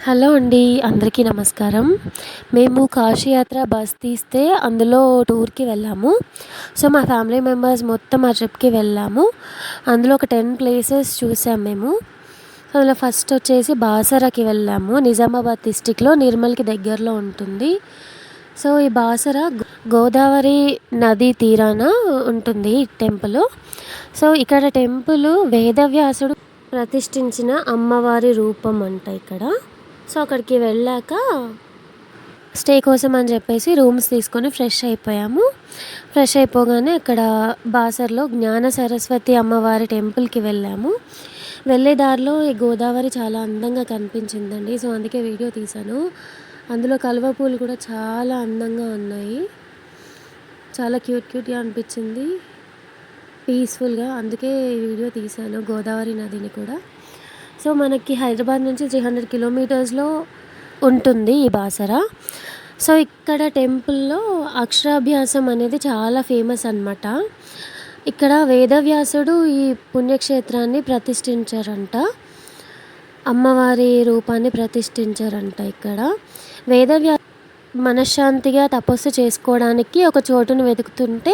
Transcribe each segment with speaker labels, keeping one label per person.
Speaker 1: Hello అండి. అందరికీ నమస్కారం. మేము కాశీయాత్ర బస్ తీస్తే అందులో టూర్‌కి వెళ్ళాము. సో, మా ఫ్యామిలీ మెంబర్స్ మొత్తం ఆ ట్రిప్‌కి వెళ్ళాము. అందులో ఒక 10 ప్లేసెస్ చూసాం మేము. సో, అందులో ఫస్ట్ వచ్చేసి బాసరకి వెళ్ళాము. నిజామాబాద్ డిస్ట్రిక్ట్‌లో నిర్మల్‌కి దగ్గరలో ఉంటుంది. సో, ఈ బాసర గోదావరి నదీ తీరాన ఉంటుంది ఈ టెంపుల్. సో, ఇక్కడ టెంపుల్ వేదవ్యాసుడు ప్రతిష్ఠించిన అమ్మవారి రూపం అంట ఇక్కడ. సో, అక్కడికి వెళ్ళాక స్టే కోసం అని చెప్పేసి రూమ్స్ తీసుకొని ఫ్రెష్ అయిపోయాము. ఫ్రెష్ అయిపోగానే అక్కడ బాసర్లో జ్ఞాన సరస్వతి అమ్మవారి టెంపుల్‌కి వెళ్ళాము. వెళ్ళే దారిలో ఈ గోదావరి చాలా అందంగా కనిపించిందండి. సో, అందుకే వీడియో తీశాను. అందులో కలువ పూలు కూడా చాలా అందంగా ఉన్నాయి. చాలా క్యూట్‌గా అనిపించింది. పీస్‌ఫుల్‌గా అందుకే వీడియో తీశాను గోదావరి నదిని కూడా. సో, మనకి హైదరాబాద్ నుంచి 300 కిలోమీటర్స్‌లో ఉంటుంది ఈ బాసర. సో, ఇక్కడ టెంపుల్‌లో అక్షరాభ్యాసం అనేది చాలా ఫేమస్ అనమాట. ఇక్కడ వేదవ్యాసుడు ఈ పుణ్యక్షేత్రాన్ని ప్రతిష్ఠించారంట. అమ్మవారి రూపాన్ని ప్రతిష్ఠించారంట ఇక్కడ. మనశ్శాంతిగా తపస్సు చేసుకోవడానికి ఒక చోటును వెతుకుతుంటే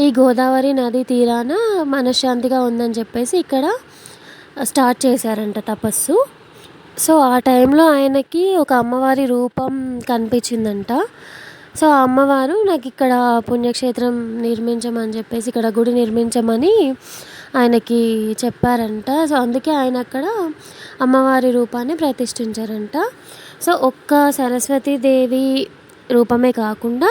Speaker 1: ఈ గోదావరి నది తీరాన మనశ్శాంతిగా ఉందని చెప్పేసి ఇక్కడ స్టార్ట్ చేశారంట తపస్సు. సో, ఆ టైంలో ఆయనకి ఒక అమ్మవారి రూపం కనిపించిందంట. సో, ఆ అమ్మవారు నాకు ఇక్కడ పుణ్యక్షేత్రం నిర్మించమని చెప్పేసి ఇక్కడ గుడి నిర్మించమని ఆయనకి చెప్పారంట. సో, అందుకే ఆయన అక్కడ అమ్మవారి రూపాన్ని ప్రతిష్ఠించారంట. సో, ఒక్క సరస్వతీదేవి రూపమే కాకుండా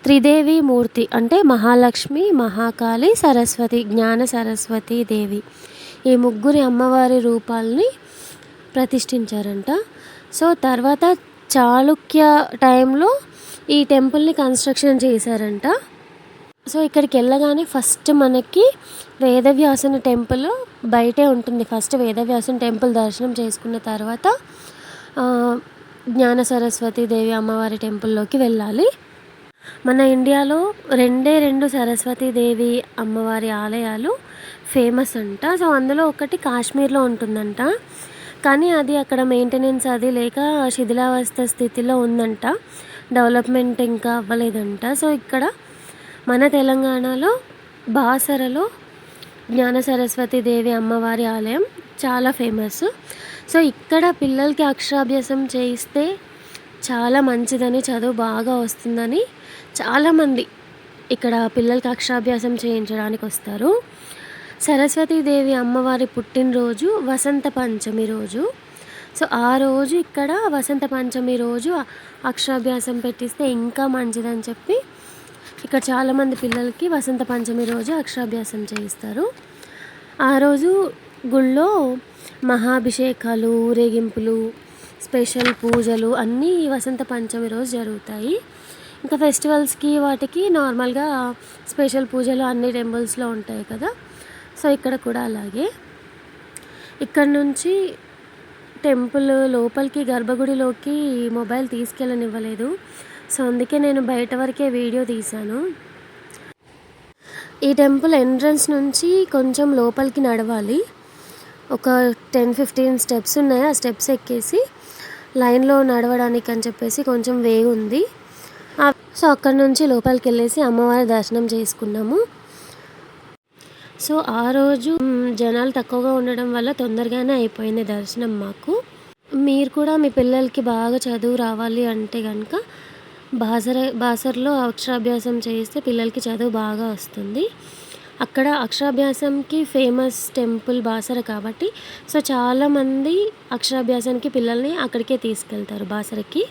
Speaker 1: త్రిదేవి మూర్తి అంటే మహాలక్ష్మి, మహాకాళి, సరస్వతి, జ్ఞాన సరస్వతి దేవి ఈ ముగ్గురి అమ్మవారి రూపాలని ప్రతిష్ఠించారంట. సో, తర్వాత చాళుక్య టైంలో ఈ టెంపుల్ని కన్స్ట్రక్షన్ చేశారంట. సో, ఇక్కడికి వెళ్ళగానే ఫస్ట్ మనకి వేదవ్యాసుని టెంపుల్ బయటే ఉంటుంది. ఫస్ట్ వేదవ్యాసుని టెంపుల్ దర్శనం చేసుకున్న తర్వాత జ్ఞాన సరస్వతి దేవి అమ్మవారి టెంపుల్లోకి వెళ్ళాలి. మన ఇండియాలో 2 సరస్వతీదేవి అమ్మవారి ఆలయాలు ఫేమస్ అంట. సో, అందులో ఒకటి కాశ్మీర్లో ఉంటుందంట. కానీ అది అక్కడ మెయింటెనెన్స్ అది లేక శిథిలావస్థ స్థితిలో ఉందంట. డెవలప్మెంట్ ఇంకా అవ్వలేదంట. సో, ఇక్కడ మన తెలంగాణలో బాసరలో జ్ఞాన సరస్వతి దేవి అమ్మవారి ఆలయం చాలా ఫేమస్. సో, ఇక్కడ పిల్లలకి అక్షరాభ్యాసం చేయిస్తే చాలా మంచిదని, చదువు బాగా వస్తుందని చాలామంది ఇక్కడ పిల్లలకి అక్షరాభ్యాసం చేయించడానికి వస్తారు. సరస్వతీదేవి అమ్మవారి పుట్టినరోజు వసంత పంచమి రోజు. సో, ఆ రోజు ఇక్కడ వసంత పంచమి రోజు అక్షరాభ్యాసం పెట్టిస్తే ఇంకా మంచిదని చెప్పి ఇక్కడ చాలామంది పిల్లలకి వసంత పంచమి రోజు అక్షరాభ్యాసం చేయిస్తారు. ఆ రోజు గుళ్ళో మహాభిషేకాలు, ఊరేగింపులు, స్పెషల్ పూజలు అన్నీ వసంత పంచమి రోజు జరుగుతాయి. ఇంకా ఫెస్టివల్స్కి వాటికి నార్మల్గా స్పెషల్ పూజలు అన్ని టెంపుల్స్లో ఉంటాయి కదా. సో, ఇక్కడ కూడా అలాగే. ఇక్కడ నుంచి టెంపుల్ లోపలికి గర్భగుడిలోకి మొబైల్ తీసుకెళ్ళనివ్వలేదు. సో, అందుకే నేను బయట వరకే వీడియో తీశాను. ఈ టెంపుల్ ఎంట్రన్స్ నుంచి కొంచెం లోపలికి నడవాలి. ఒక 10-15 స్టెప్స్ ఉన్నాయి. ఆ స్టెప్స్ ఎక్కేసి లైన్లో నడవడానికి అని చెప్పేసి కొంచెం వే ఉంది. సో, అక్కడ నుంచి లోపలికి వెళ్ళేసి అమ్మవారి దర్శనం చేసుకున్నాము. సో, ఆ రోజు జనాలు తక్కువగా ఉండడం వల్ల తొందరగానే అయిపోయింది దర్శనం మాకు. మీరు కూడా మీ పిల్లలకి బాగా చదువు రావాలి అంటే కనుక బాసర్లో అక్షరాభ్యాసం చేయిస్తే పిల్లలకి చదువు బాగా వస్తుంది. అక్కడ అక్షరాభ్యాసంకి ఫేమస్ టెంపుల్ బాసర కాబట్టి సో, చాలామంది అక్షరాభ్యాసానికి పిల్లల్ని అక్కడికే తీసుకెళ్తారు బాసరకి.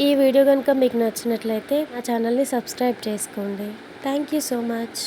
Speaker 1: ఈ వీడియో కనుక మీకు నచ్చినట్లయితే నా ఛానల్ని సబ్స్క్రైబ్ చేసుకోండి. Thank you so much.